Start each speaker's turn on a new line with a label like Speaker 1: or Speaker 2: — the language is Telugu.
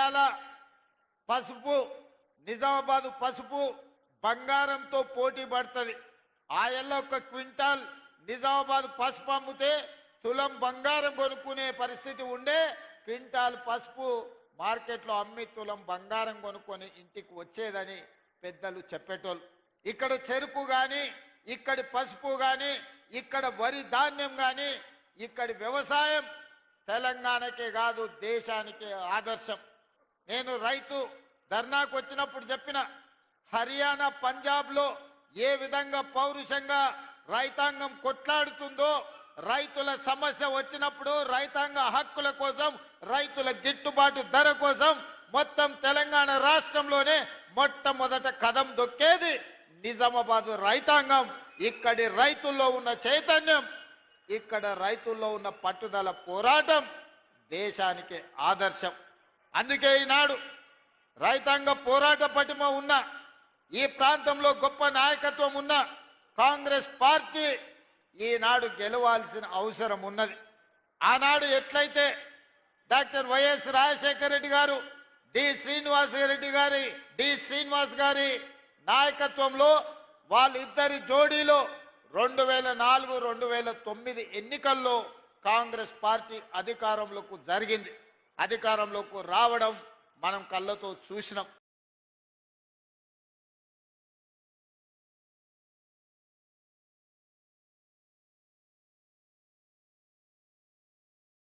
Speaker 1: ఇవాళ పసుపు నిజామాబాద్ పసుపు బంగారంతో పోటీ పడుతుంది. ఆయల్లో ఒక క్వింటాల్ నిజామాబాద్ పసుపు అమ్మితే తులం బంగారం కొనుక్కునే పరిస్థితి ఉండే, క్వింటాల్ పసుపు మార్కెట్లో అమ్మి తులం బంగారం కొనుక్కొని ఇంటికి వచ్చేదని పెద్దలు చెప్పేటోళ్ళు. ఇక్కడ చెరుకు కానీ, ఇక్కడి పసుపు కానీ, ఇక్కడ వరి ధాన్యం కానీ, ఇక్కడి వ్యవసాయం తెలంగాణకే కాదు దేశానికే ఆదర్శం. నేను రైతు ధర్నాకు వచ్చినప్పుడు చెప్పిన, హర్యానా పంజాబ్లో ఏ విధంగా పౌరుషంగా రైతాంగం కొట్లాడుతుందో, రైతుల సమస్య వచ్చినప్పుడు రైతాంగ హక్కుల కోసం, రైతుల గిట్టుబాటు ధర కోసం మొత్తం తెలంగాణ రాష్ట్రంలోనే మొట్టమొదట కదం దొక్కేది నిజామాబాద్ రైతాంగం. ఇక్కడి రైతుల్లో ఉన్న చైతన్యం, ఇక్కడ రైతుల్లో ఉన్న పట్టుదల పోరాటం దేశానికి ఆదర్శం. అందుకే ఈనాడు రైతాంగ పోరాట పటిమ ఉన్న, ఈ ప్రాంతంలో గొప్ప నాయకత్వం ఉన్న కాంగ్రెస్ పార్టీ ఈనాడు గెలవాల్సిన అవసరం ఉన్నది. ఆనాడు ఎట్లయితే డాక్టర్ వైఎస్ రాజశేఖర రెడ్డి గారు, డి శ్రీనివాస్ గారి నాయకత్వంలో వాళ్ళిద్దరి జోడీలో 2004, 2009 ఎన్నికల్లో కాంగ్రెస్ పార్టీ అధికారంలోకి రావడం మనం కళ్ళతో చూసినాం.